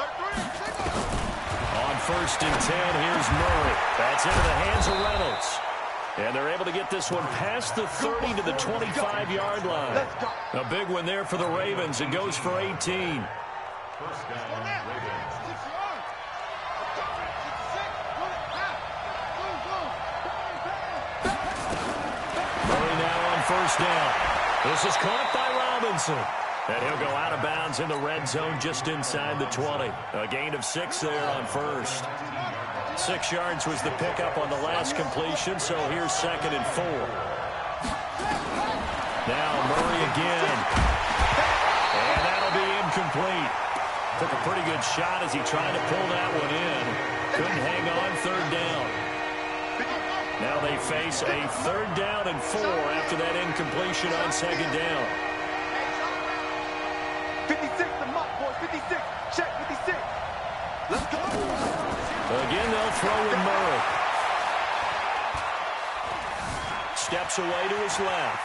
On 1st and 10, here's Murray. That's into the hands of Reynolds. And they're able to get this one past the 30 to the 25-yard line. A big one there for the Ravens. It goes for 18. Murray now on 1st down. This is caught by Robinson. And he'll go out of bounds in the red zone just inside the 20. A gain of 6 there on 1st. 6 yards was the pickup on the last completion, so here's 2nd and 4. Now Murray again. And that'll be incomplete. Took a pretty good shot as he tried to pull that one in. Couldn't hang on 3rd down. Now they face a 3rd down and 4 after that incompletion on 2nd down. 56, the mark, boys. 56. Check 56. Let's go. Again, they'll throw with Murray. Steps away to his left.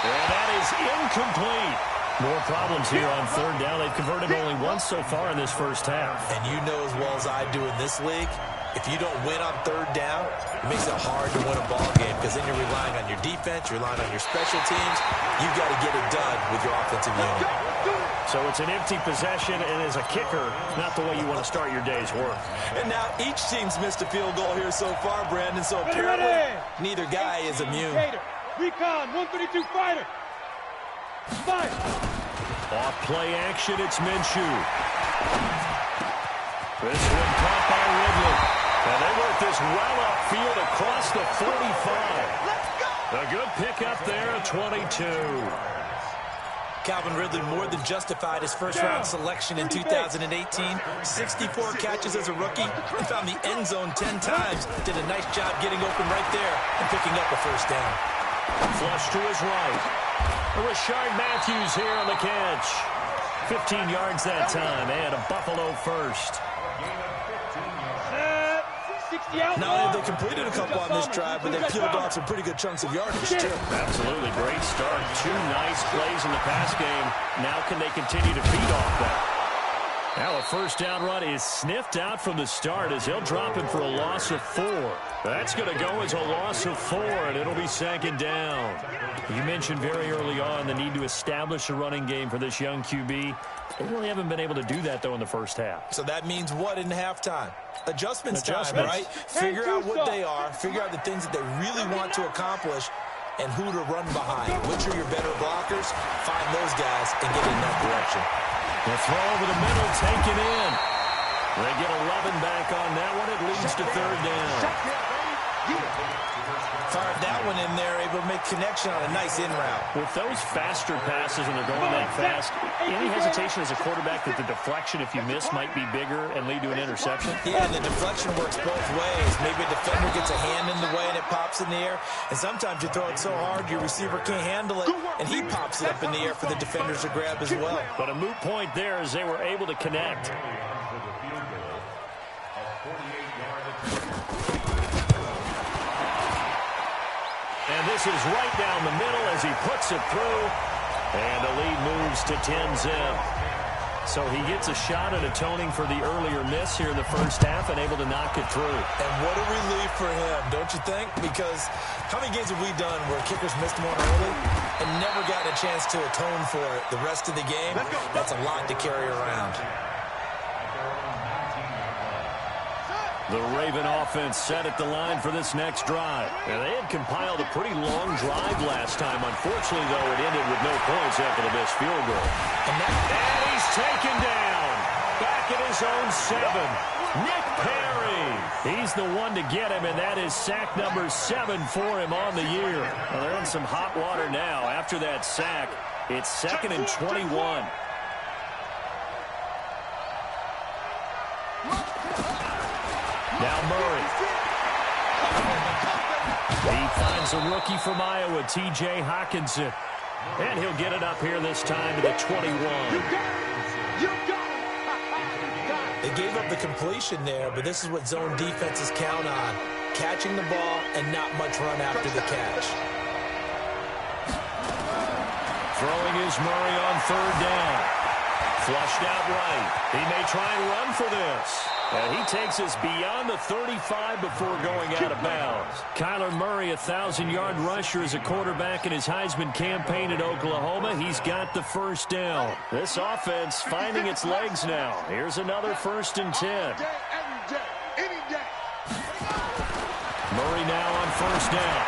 And that is incomplete. More problems here on 3rd down. They've converted only once so far in this first half. And you know as well as I do in this league, if you don't win on 3rd down, it makes it hard to win a ball game because then you're relying on your defense, you're relying on your special teams. You've got to get it done with your offensive unit. So it's an empty possession, and as a kicker, not the way you want to start your day's work. And now each team's missed a field goal here so far, Brandon, so apparently neither guy is immune. Recon, 132 fighter. Fight. Off play action, it's Minshew. This one caught by Ridley. And they work this well upfield across the 45. A good pickup there at 22. Calvin Ridley more than justified his first-round selection in 2018. 64 catches as a rookie and found the end zone 10 times. Did a nice job getting open right there and picking up a 1st down. Flush to his right. Rashard Matthews here on the catch. 15 yards that time and a Buffalo first. Not only have they completed a couple on this drive, but they've peeled off some pretty good chunks of yardage, too. Absolutely. Great start. 2 nice plays in the pass game. Now can they continue to feed off that? Now a 1st down run is sniffed out from the start as he'll drop him for a loss of 4. That's going to go as a loss of 4, and it'll be 2nd down. You mentioned very early on the need to establish a running game for this young QB. They really haven't been able to do that, though, in the first half. So that means what in halftime? Adjustments time, right? Figure out what they are, figure out the things that they really want to accomplish, and who to run behind. Which are your better blockers? Find those guys and get in that direction. The throw over the middle, taken in. They get 11 back on that one. It leads to 3rd down. Fired that one in there, able to make connection on a nice in route. With those faster passes and they're going that fast, any hesitation as a quarterback that the deflection, if you miss, might be bigger and lead to an interception? Yeah, and the deflection works both ways. Maybe a defender gets a hand in the way and it pops in the air. And sometimes you throw it so hard your receiver can't handle it, and he pops it up in the air for the defenders to grab as well. But a moot point there as they were able to connect. And this is right down the middle as he puts it through. And the lead moves to 10-zip. So he gets a shot at atoning for the earlier miss here in the first half and able to knock it through. And what a relief for him, don't you think? Because how many games have we done where kickers missed one early and never gotten a chance to atone for it the rest of the game? That's a lot to carry around. The Raven offense set at the line for this next drive. And they had compiled a pretty long drive last time. Unfortunately, though, it ended with no points after the missed field goal. And he's taken down. Back at his own 7. Nick Perry. He's the one to get him, and that is sack number 7 for him on the year. Well, they're in some hot water now. After that sack, it's 2nd and 21. Now Murray. He finds a rookie from Iowa, T.J. Hawkinson. And he'll get it up here this time to the 21. They gave up the completion there, but this is what zone defenses count on. Catching the ball and not much run after the catch. Throwing is Murray on 3rd down. Flushed out right. He may try and run for this. And he takes us beyond the 35 before going out of bounds. Kyler Murray, a 1,000-yard rusher as a quarterback in his Heisman campaign at Oklahoma. He's got the first down. This offense finding its legs now. Here's another 1st and 10. Murray now on 1st down.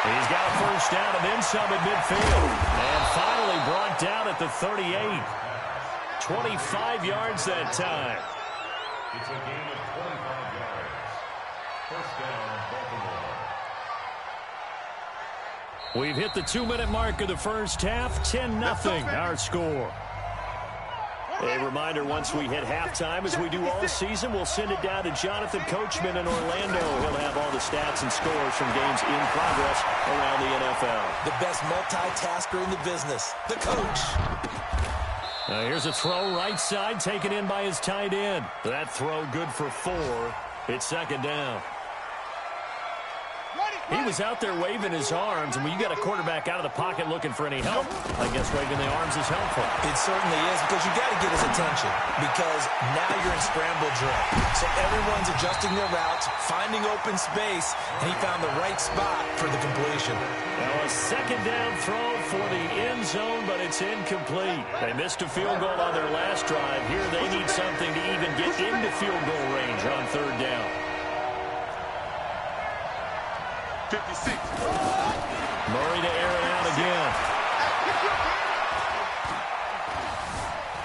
He's got a 1st down and then some at midfield. And finally brought down at the 38. 25 yards that time. It's a gain of 25 yards. 1st down, Baltimore. We've hit the 2-minute mark of the first half. 10-0 our score. A reminder, once we hit halftime, as we do all season, we'll send it down to Jonathan Coachman in Orlando. He'll have all the stats and scores from games in progress around the NFL. The best multitasker in the business, the coach. Here's a throw right side taken in by his tight end. That throw good for 4. It's 2nd down. He was out there waving his arms, and when you got a quarterback out of the pocket looking for any help, I guess waving the arms is helpful. It certainly is, because you got to get his attention, because now you're in scramble drill. So everyone's adjusting their routes, finding open space, and he found the right spot for the completion. Now a 2nd down throw for the end zone, but it's incomplete. They missed a field goal on their last drive. Here they need something to even get into field goal range on 3rd down. 56. Murray to air it out again.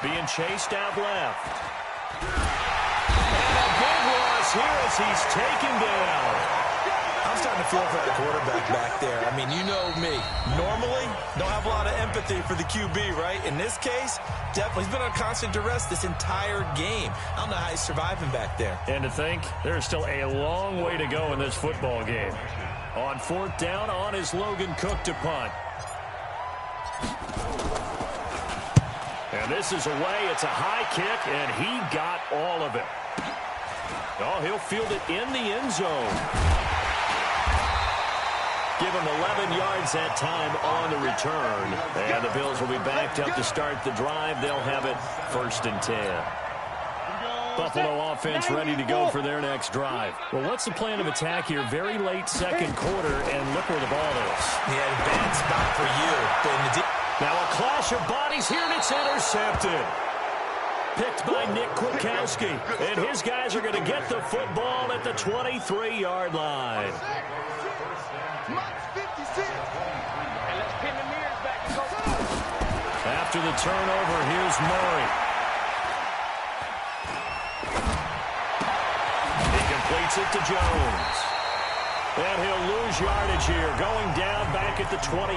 Being chased out left. And a big loss here as he's taken down. I'm starting to feel for that quarterback back there. I mean, you know me. Normally, don't have a lot of empathy for the QB, right? In this case, definitely, he's been under constant duress this entire game. I don't know how he's surviving back there. And to think, there's still a long way to go in this football game. On 4th down, on is Logan Cook to punt. And this is away. It's a high kick, and he got all of it. Oh, he'll field it in the end zone. Give him 11 yards that time on the return. And the Bills will be backed up to start the drive. They'll have it 1st and 10. Buffalo offense ready to go for their next drive. Well, what's the plan of attack here? Very late 2nd quarter, and look where the ball is. Yeah, bad spot for you. Now a clash of bodies here, and it's intercepted. Picked by Nick Kwiatkowski. And his guys are going to get the football at the 23-yard line. After the turnover, here's Murray. Completes it to Jones. And he'll lose yardage here, going down back at the 28.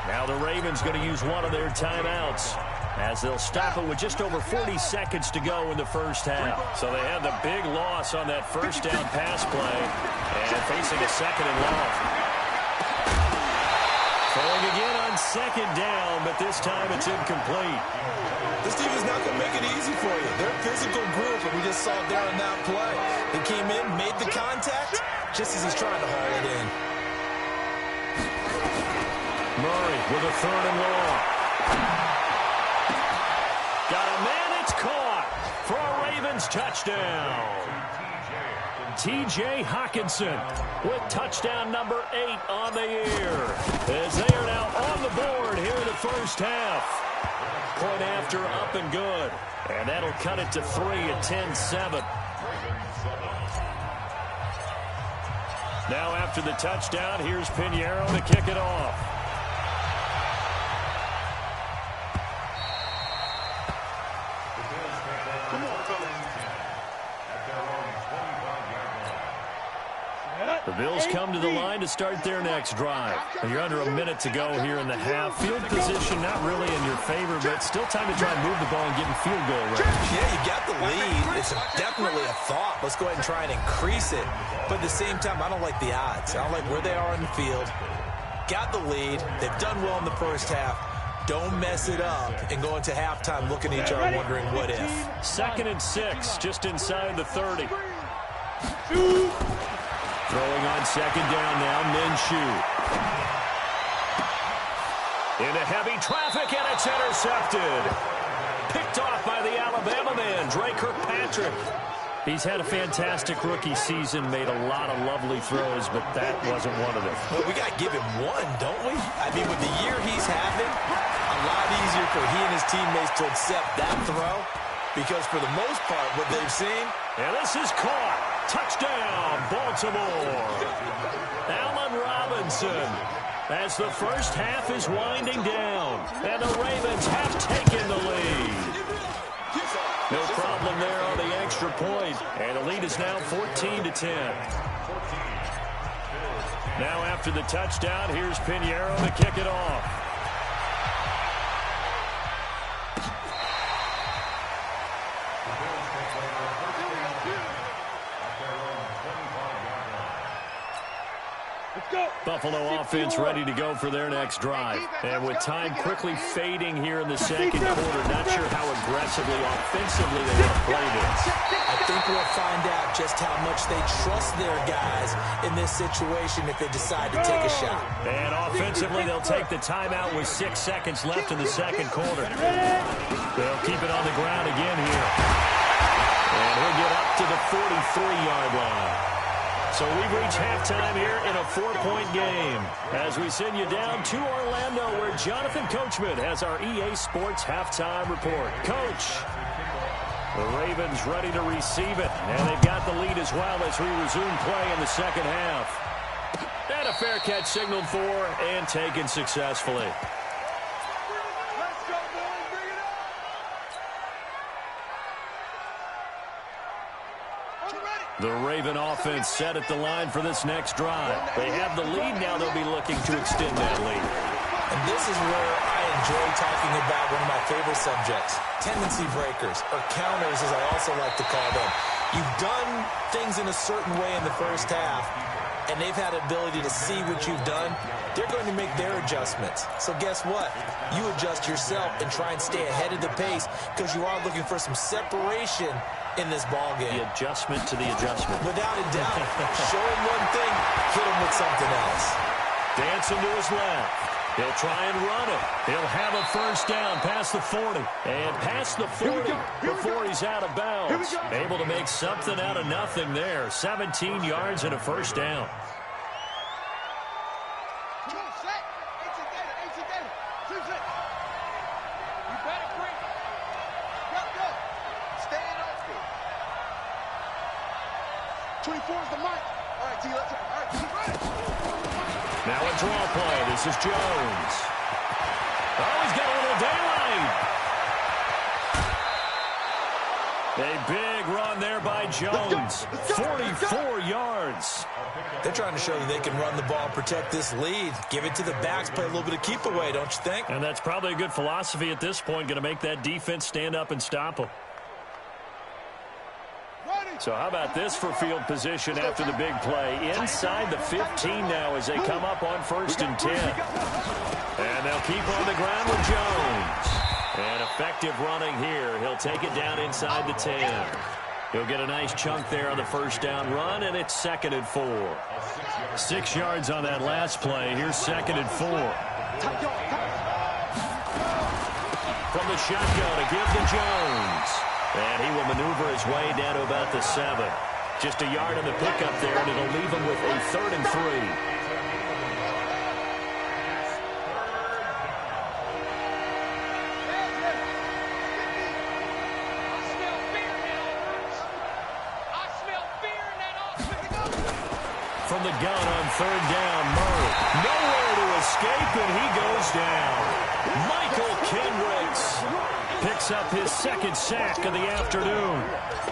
Now the Ravens going to use one of their timeouts as they'll stop it with just over 40 seconds to go in the first half. So they had the big loss on that 1st down pass play and facing a 2nd and long. Throwing again on 2nd down, but this time it's incomplete. This team is not going to make it easy for you. They're a physical group, and we just saw it there on that play. They came in, made the contact, just as he's trying to haul it in. Murray with a 3rd and long. Got a man, it's caught for a Ravens touchdown. T.J. Hockenson with touchdown number 8 on the year. As they are now on the board here in the first half. Point after, up and good. And that'll cut it to 3 at 10-7. Now after the touchdown, here's Pinheiro to kick it off. The Bills come to the line to start their next drive. You're under a minute to go here in the half. Field position not really in your favor, but still time to try and move the ball and get in field goal range. Yeah, you got the lead. It's definitely a thought. Let's go ahead and try and increase it. But at the same time, I don't like the odds. I don't like where they are on the field. Got the lead. They've done well in the first half. Don't mess it up and go into halftime looking at each other wondering what if. 2nd and 6, just inside the 30. Throwing on 2nd down now, Minshew. Into heavy traffic, and it's It's intercepted. Picked off by the Alabama man, Drake Kirkpatrick. He's had a fantastic rookie season, made a lot of lovely throws, but that wasn't one of them. Well, we got to give him one, don't we? I mean, with the year he's having, a lot easier for he and his teammates to accept that throw, because for the most part, what they've seen... And this is caught. Touchdown, Baltimore. Allen Robinson, as the first half is winding down, and the Ravens have taken the lead. No problem there on the extra point, and the lead is now 14-10. Now after the touchdown, here's Pinheiro to kick it off. Buffalo offense ready to go for their next drive. And with time quickly fading here in the second quarter, not sure how aggressively, offensively they want to play this. I think we'll find out just how much they trust their guys in this situation if they decide to take a shot. And offensively, they'll take the timeout with 6 seconds left in the second quarter. They'll keep it on the ground again here. And he'll get up to the 43-yard line. So we've reached halftime here in a 4-point game as we send you down to Orlando where Jonathan Coachman has our EA Sports halftime report. Coach, the Ravens ready to receive it, and they've got the lead as well as we resume play in the second half. And a fair catch signaled for and taken successfully. The Raven offense set at the line for this next drive. They have the lead now. They'll be looking to extend that lead. And this is where I enjoy talking about one of my favorite subjects, tendency breakers, or counters as I also like to call them. You've done things in a certain way in the first half, and they've had the ability to see what you've done. They're going to make their adjustments. So guess what? You adjust yourself and try and stay ahead of the pace because you are looking for some separation in this ball game. The adjustment to the adjustment. Without a doubt. Show him one thing, hit him with something else. Dancing to his left. He'll try and run it. He'll have a first down past the 40. And past the 40 before he's out of bounds. Able to make something out of nothing there. 17 yards and a first down. Now a draw play. This is Jones. Oh, he's got a little daylight. A big run there by Jones. 44 yards. They're trying to show you they can run the ball and protect this lead. Give it to the backs, play a little bit of keep away, don't you think? And that's probably a good philosophy at this point. Going to make that defense stand up and stop them. So how about this for field position after the big play? Inside the 15 now as they come up on 1st and 10. And they'll keep on the ground with Jones. And effective running here. He'll take it down inside the 10. He'll get a nice chunk there on the first down run, and it's 2nd and 4. 6 yards on that last play. Here's 2nd and 4. From the shotgun to give to Jones. And he will maneuver his way down to about the 7. Just a yard on the pickup there, and it'll leave him with a 3rd and 3. From the gun on 3rd down, Murray. Nowhere to escape, and he goes down. Michael Kendricks picks up his 2nd sack of the afternoon.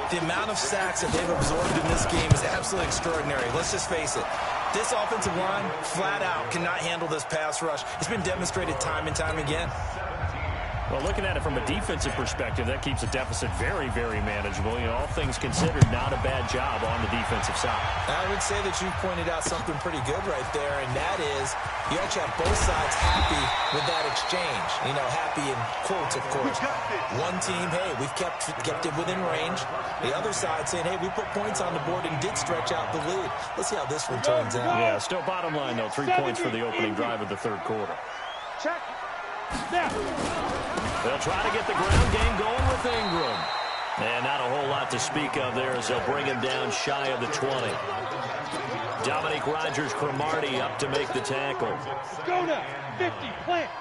The amount of sacks that they've absorbed in this game is absolutely extraordinary. Let's just face it. This offensive line, flat out, cannot handle this pass rush. It's been demonstrated time and time again. Well, looking at it from a defensive perspective, that keeps a deficit very, very manageable. You know, all things considered, not a bad job on the defensive side. I would say that you pointed out something pretty good right there, and that is you actually have both sides happy with that exchange. You know, happy in quotes, of course. One team, hey, we've kept it within range. The other side saying, hey, we put points on the board and did stretch out the lead. Let's see how this one turns out. Yeah, still bottom line, though, 3 points for the opening drive of the 3rd quarter. Check. Snap. They'll try to get the ground game going with Ingram. And not a whole lot to speak of there as they'll bring him down shy of the 20. Dominique Rodgers-Cromartie up to make the tackle. Go now. 50. Plant.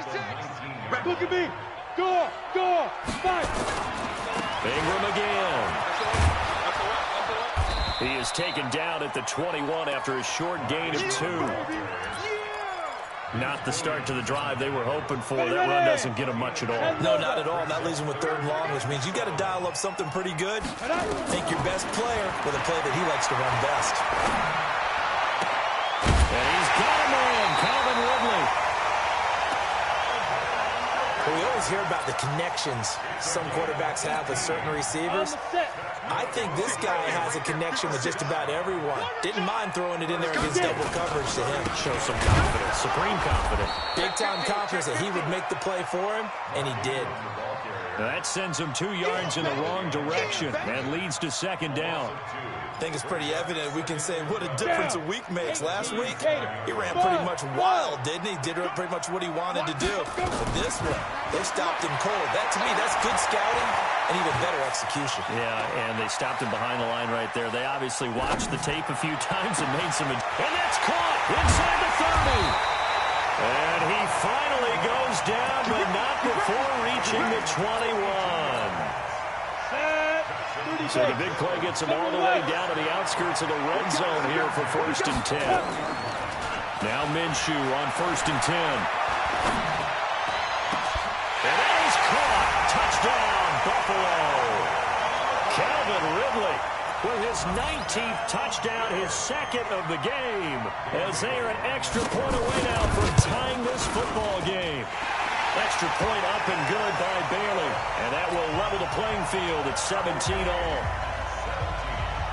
56. Look at me. Go. Go. Fight. Ingram again. He is taken down at the 21 after a short gain of 2. Not the start to the drive they were hoping for. That run doesn't get them much at all. No, not at all. And that leaves them with 3rd and long, which means you got to dial up something pretty good. Think your best player with a play that he likes to run best. And he's got a man, Calvin Ridley. Well, we always hear about the connections some quarterbacks have with certain receivers. I think this guy has a connection with just about everyone. Didn't mind throwing it in there against double coverage to him. Shows some confidence, supreme confidence. Big-time confidence that he would make the play for him, and he did. That sends him 2 yards in the wrong direction and leads to 2nd down. I think it's pretty evident. We can say what a difference a week makes. Last week, he ran pretty much wild, didn't he? Did pretty much what he wanted to do. But this one, they stopped him cold. That, to me, that's good scouting and even better execution. Yeah, and they stopped him behind the line right there. They obviously watched the tape a few times and made some... And that's caught inside the 30. And he finally goes down, but not before reaching the 21. So the big play gets him all the way down to the outskirts of the red zone here for 1st and 10. Now Minshew on 1st and 10. And that is caught. Touchdown, Buffalo. Calvin Ridley with his 19th touchdown, his 2nd of the game, as they are an extra point away now from tying this football game. Extra point up and good by Bailey, and that will level the playing field at 17-all.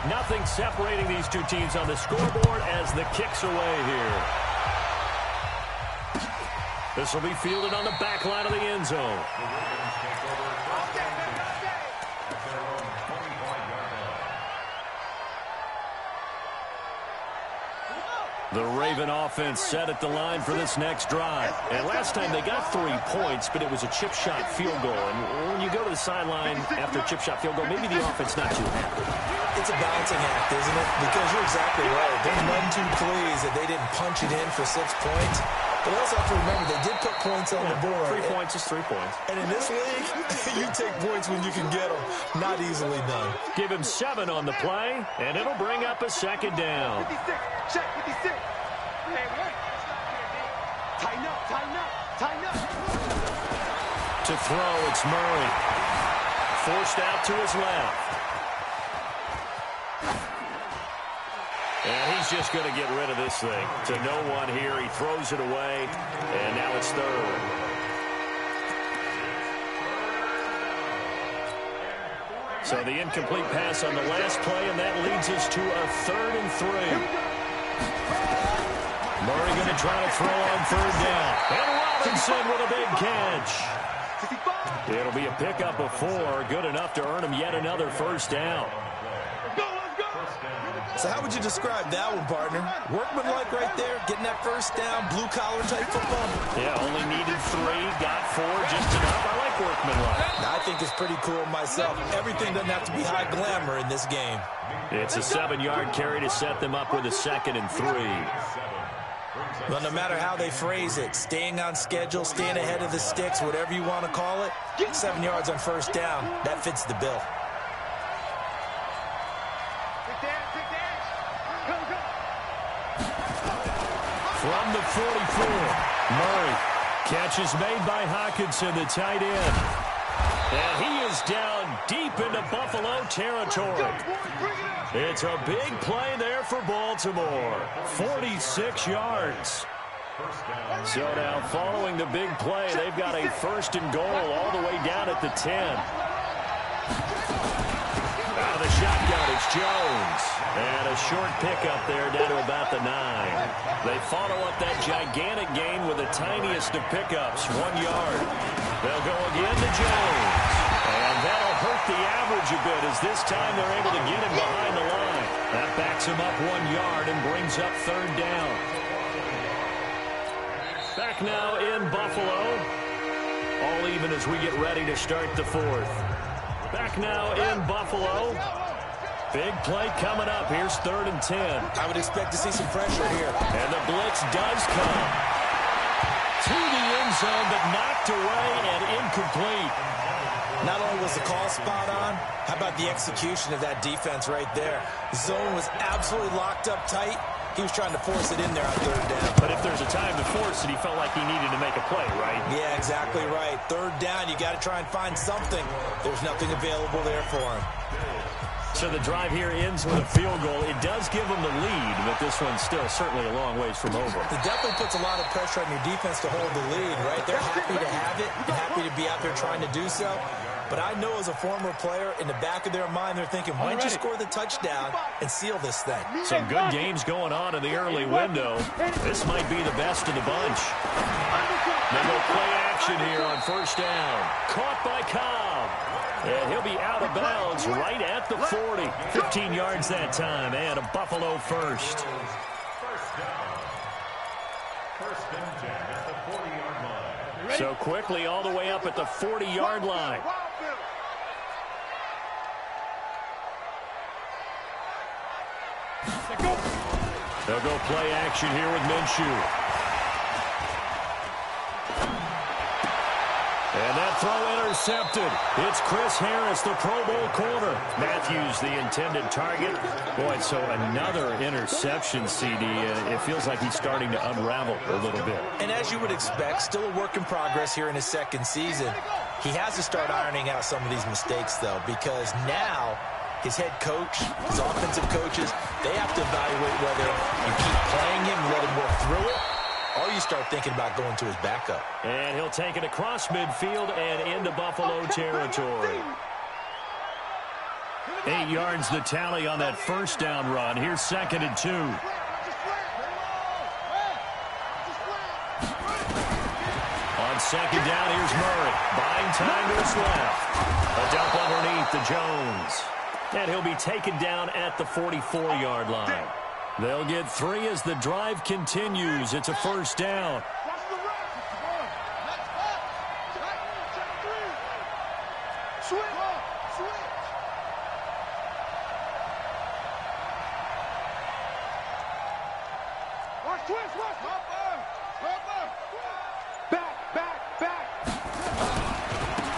Nothing separating these two teams on the scoreboard as the kick's away here. This will be fielded on the back line of the end zone. The Raven offense set at the line for this next drive. And last time they got 3 points, but it was a chip shot field goal. And when you go to the sideline after a chip shot field goal, maybe the offense not too happy. It's a balancing act, isn't it? Because you're exactly right. They're none too pleased that they didn't punch it in for 6 points. But we also have to remember they did put points on the board. 3 points is 3 points. And in this league, you take points when you can get them. Not easily done. Give him 7 on the play, and it'll bring up a 2nd down. 56. Check 56. Tighten up, tighten up, tighten up. To throw, it's Murray. Forced out to his left. And he's just going to get rid of this thing. To no one here. He throws it away, and now it's 3rd. So the incomplete pass on the last play, and that leads us to a 3rd and 3. Murray going to try to throw on 3rd down. And Robinson with a big catch. It'll be a pickup of 4. Good enough to earn him yet another 1st down. So how would you describe that one, partner? Workmanlike right there, getting that 1st down, blue-collar type football? Yeah, only needed 3, got 4, just enough. I like workmanlike. I think it's pretty cool myself. Everything doesn't have to be high glamour in this game. It's a 7-yard carry to set them up with a 2nd and 3. Well, no matter how they phrase it, staying on schedule, staying ahead of the sticks, whatever you want to call it, 7 yards on 1st down, that fits the bill. From the 44, Murray. Catch is made by Hockenson, the tight end. And he is down deep into Buffalo territory. It's a big play there for Baltimore. 46 yards. So now following the big play, they've got a 1st and goal all the way down at the 10. Out of the shotgun, it's Jones. And a short pickup there down to about the 9. They follow up that gigantic gain with the tiniest of pickups, 1 yard. They'll go again to Jones. And that'll hurt the average a bit as this time they're able to get him behind the line. That backs him up 1 yard and brings up 3rd down. Back now in Buffalo All even as we get ready to start the fourth. Back now in Buffalo. Big play coming up. Here's 3rd and 10. I would expect to see some pressure here. And the blitz does come. To the end zone, but knocked away and incomplete. Not only was the call spot on, how about the execution of that defense right there? The zone was absolutely locked up tight. He was trying to force it in there on 3rd down. But if there's a time to force it, he felt like he needed to make a play, right? Yeah, exactly right. 3rd down, you got to try and find something. There's nothing available there for him. So the drive here ends with a field goal. It does give them the lead, but this one's still certainly a long ways from over. It definitely puts a lot of pressure on your defense to hold the lead, right? They're happy to have it and happy to be out there trying to do so. But I know as a former player, in the back of their mind, they're thinking, why don't you score the touchdown and seal this thing? Some good games going on in the early window. This might be the best of the bunch. They go play action here on 1st down. Caught by Cobb. And he'll be out of bounds right at the 40. 15 yards that time, and a Buffalo first. First and 10 at the 40-yard line. So quickly all the way up at the 40-yard line. They'll go play action here with Minshew. And that throw intercepted. It's Chris Harris, the Pro Bowl corner. Matthews, the intended target. Boy, so another interception, CD. It feels like he's starting to unravel a little bit. And as you would expect, still a work in progress here in his 2nd season. He has to start ironing out some of these mistakes, though, because now his head coach, his offensive coaches, they have to evaluate whether you keep playing him and let him work through it, or you start thinking about going to his backup. And he'll take it across midfield and into Buffalo territory. 8 yards the tally on that 1st down run. Here's 2nd and 2. On 2nd down, here's Murray. Buying time to his left. A dump underneath to Jones. And he'll be taken down at the 44-yard line. They'll get 3 as the drive continues. It's a 1st down.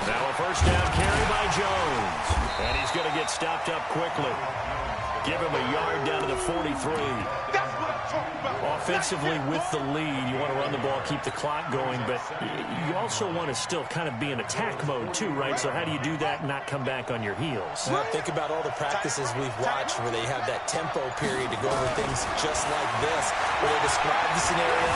Now a 1st down carry by Jones. And he's going to get stopped up quickly. Give him a yard down to the 43. Offensively with the lead, you want to run the ball, keep the clock going, but you also want to still kind of be in attack mode too, right? So how do you do that and not come back on your heels? Well, think about all the practices we've watched where they have that tempo period to go over things just like this, where they describe the scenario,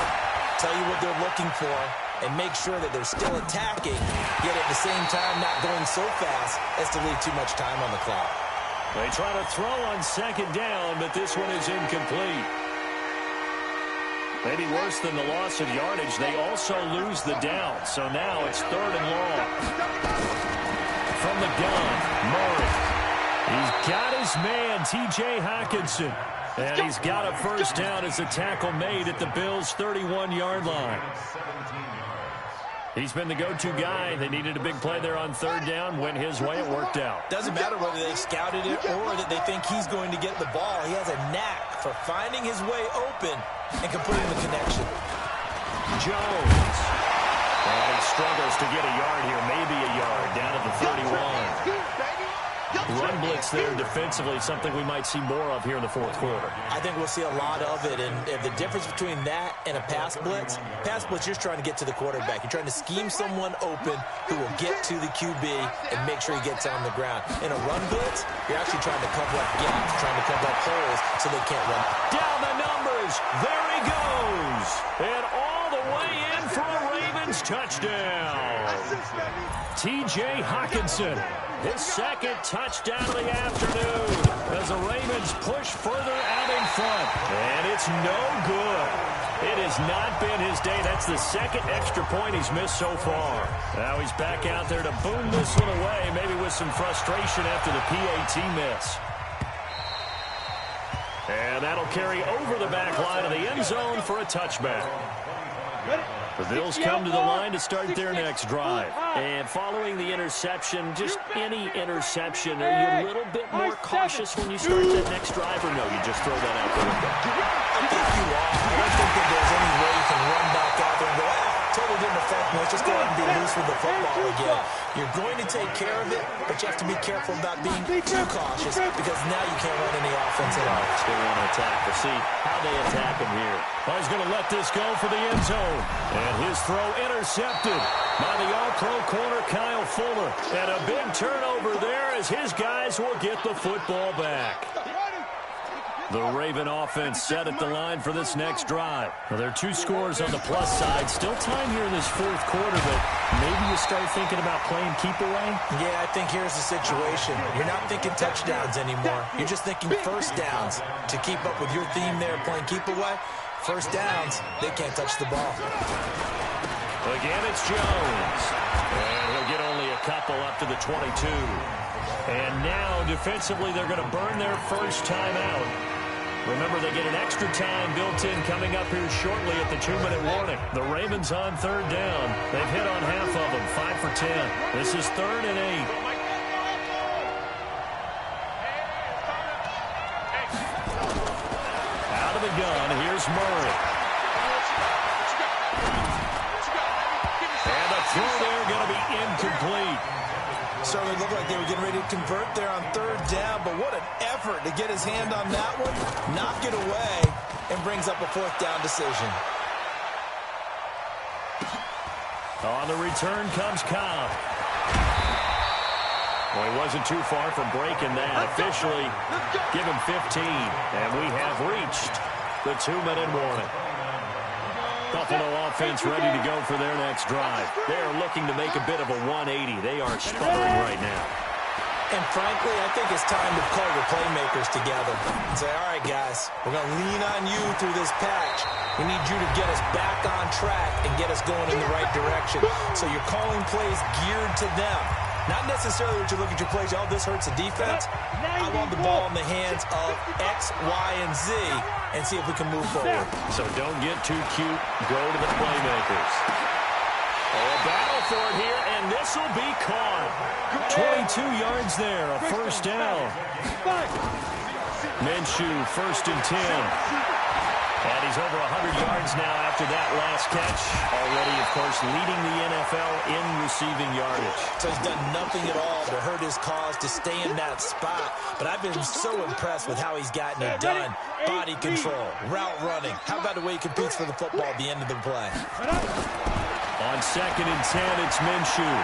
tell you what they're looking for, and make sure that they're still attacking, yet at the same time not going so fast as to leave too much time on the clock. They try to throw on 2nd down, but this one is incomplete. Maybe worse than the loss of yardage, they also lose the down. So now it's 3rd and long. From the gun, Murray. He's got his man, T.J. Hockenson. And he's got a 1st down as a tackle made at the Bills' 31-yard line. He's been the go-to guy. They needed a big play there on 3rd down. Went his way. It worked out. Doesn't matter whether they scouted it or that they think he's going to get the ball. He has a knack for finding his way open and completing the connection. Jones. And he struggles to get a yard here. Maybe a yard down at the 31. Run blitz there defensively, something we might see more of here in the 4th quarter. I think we'll see a lot of it, and the difference between that and a pass blitz, you're trying to get to the quarterback. You're trying to scheme someone open who will get to the QB and make sure he gets on the ground. In a run blitz, you're actually trying to cover up gaps, trying to cover up holes so they can't run. Down the numbers. There he goes. And all the way in for a Ravens touchdown. T.J. Hockenson. His 2nd touchdown of the afternoon as the Ravens push further out in front. And it's no good. It has not been his day. That's the 2nd extra point he's missed so far. Now he's back out there to boom this one away, maybe with some frustration after the PAT miss. And that'll carry over the back line of the end zone for a touchback. Ready? The Bills come to the line to start their next drive. And following the interception, just any interception, are you a little bit more cautious when you start that next drive, or no, you just throw that out the window? I think you are. I don't think that there's any way you can run back out there and go, totally didn't affect me. Let's just go ahead and be loose with the football again. You're going to take care of it, but you have to be careful about being too cautious because now you can't run any offense at all. They want to attack. We'll see how they attack him here. Well, he's going to let this go for the end zone. And his throw intercepted by the all-pro corner, Kyle Fuller. And a big turnover there as his guys will get the football back. The Raven offense set at the line for this next drive. Well, there are 2 scores on the plus side. Still time here in this 4th quarter, but maybe you start thinking about playing keep away? Yeah, I think here's the situation. You're not thinking touchdowns anymore. You're just thinking first downs. To keep up with your theme there, playing keep away, first downs, they can't touch the ball. Again, it's Jones. And he'll get only a couple up to the 22. And now, defensively, they're going to burn their first timeout. Remember, they get an extra time built in coming up here shortly at the 2-minute warning. The Ravens on 3rd down. They've hit on half of them, 5 for 10. This is 3rd and 8. Out of the gun, here's Murray. And the throw there going to be incomplete. Certainly looked like they were getting ready to convert there on 3rd down, but what an effort to get his hand on that one, knock it away, and brings up a 4th down decision. On the return comes Cobb. Well, he wasn't too far from breaking that. Officially, give him 15, and we have reached the 2-minute warning. Buffalo offense ready to go for their next drive. They are looking to make a bit of a 180. They are sputtering right now. And frankly, I think it's time to call your playmakers together and say, all right, guys, we're going to lean on you through this patch. We need you to get us back on track and get us going in the right direction. So you're calling plays geared to them. Not necessarily what you look at your plays, oh, this hurts the defense. I want the ball in the hands of X, Y, and Z and see if we can move forward. So don't get too cute. Go to the playmakers. Oh, a battle for it here, and this will be caught. 22 yards there, a first down. Minshew, 1st and 10. And he's over 100 yards now after that last catch. Already, of course, leading the NFL in receiving yardage. So he's done nothing at all to hurt his cause, to stay in that spot. But I've been so impressed with how he's gotten it done. Body control, route running. How about the way he competes for the football at the end of the play? On 2nd and 10, it's Minshew.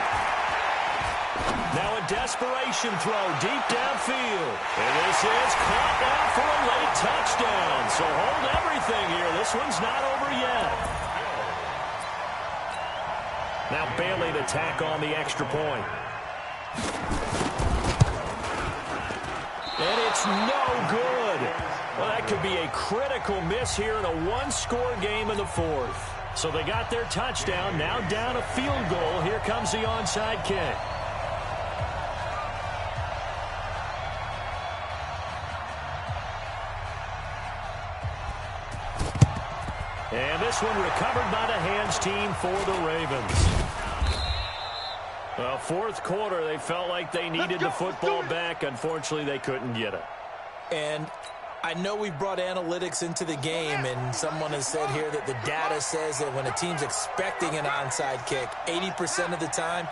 Now a desperation throw deep downfield. And this is caught now for a late touchdown. So hold everything here. This one's not over yet. Now Bailey to tack on the extra point. And it's no good. Well, that could be a critical miss here in a 1-score game in the 4th. So they got their touchdown. Now down a field goal. Here comes the onside kick. And this one recovered by the hands team for the Ravens. Well, 4th quarter, they felt like they needed the football back. Unfortunately, they couldn't get it. And I know we brought analytics into the game, and someone has said here that the data says that when a team's expecting an onside kick, 80% of the time,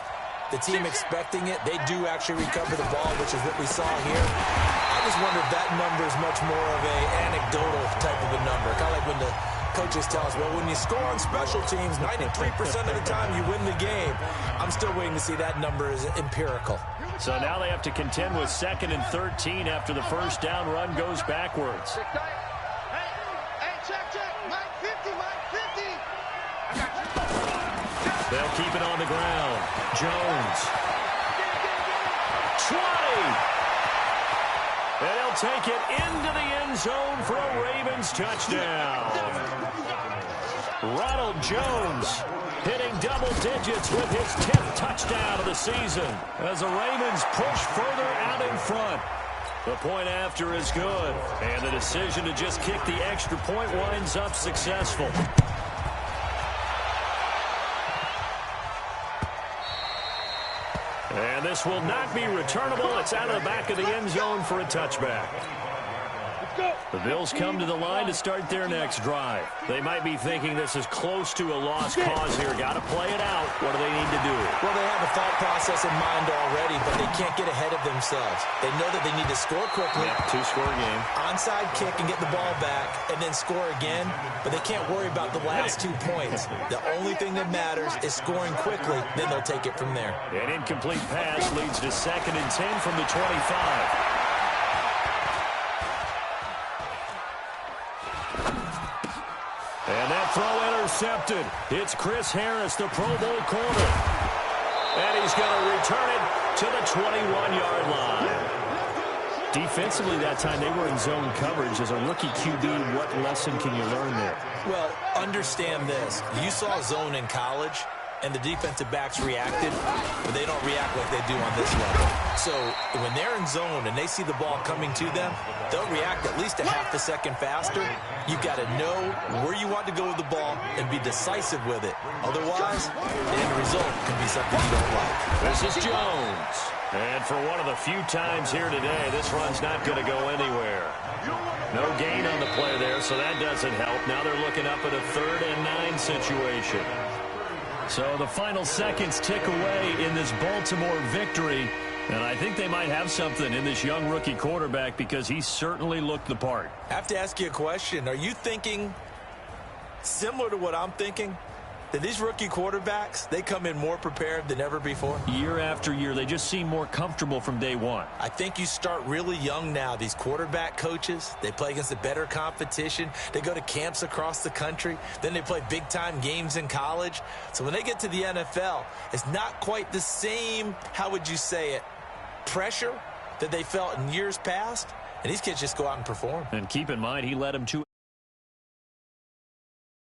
the team expecting it, they do actually recover the ball, which is what we saw here. I just wonder if that number is much more of an anecdotal type of a number. Kind of like when the coaches tell us, well, when you score on special teams, 93% of the time you win the game. I'm still waiting to see that number is empirical. So now they have to contend with 2nd and 13 after the first down run goes backwards. Hey, check. Mike 50, Mike 50. They'll keep it on the ground. Jones. 20. And he'll take it into the end zone for a Ravens touchdown. Ronald Jones hitting double digits with his 10th touchdown of the season as the Ravens push further out in front. The point after is good, and the decision to just kick the extra point winds up successful. And this will not be returnable. It's out of the back of the end zone for a touchback. The Bills come to the line to start their next drive. They might be thinking this is close to a lost cause here. Got to play it out. What do they need to do? Well, they have a thought process in mind already, but they can't get ahead of themselves. They know that they need to score quickly. Yep, two-score game. Onside kick and get the ball back and then score again, but they can't worry about the last 2 points. The only thing that matters is scoring quickly, then they'll take it from there. An incomplete pass leads to 2nd and 10 from the 25. And that throw intercepted. It's Chris Harris, the Pro Bowl corner. And he's going to return it to the 21-yard line. Defensively that time, they were in zone coverage. As a rookie QB, what lesson can you learn there? Well, understand this. You saw zone in college, and the defensive backs reacted, but they don't react like they do on this level. So when they're in zone and they see the ball coming to them, they'll react at least a half a second faster. You've got to know where you want to go with the ball and be decisive with it. Otherwise, the end result can be something you don't like. This is Jones. And for one of the few times here today, this run's not going to go anywhere. No gain on the play there, so that doesn't help. Now they're looking up at a 3rd and 9 situation. So the final seconds tick away in this Baltimore victory. And I think they might have something in this young rookie quarterback because he certainly looked the part. I have to ask you a question. Are you thinking similar to what I'm thinking? That these rookie quarterbacks, they come in more prepared than ever before? Year after year, they just seem more comfortable from day one. I think you start really young now. These quarterback coaches, they play against a better competition. They go to camps across the country. Then they play big-time games in college. So when they get to the NFL, it's not quite the same, how would you say it, pressure that they felt in years past. And these kids just go out and perform. And keep in mind, he led them to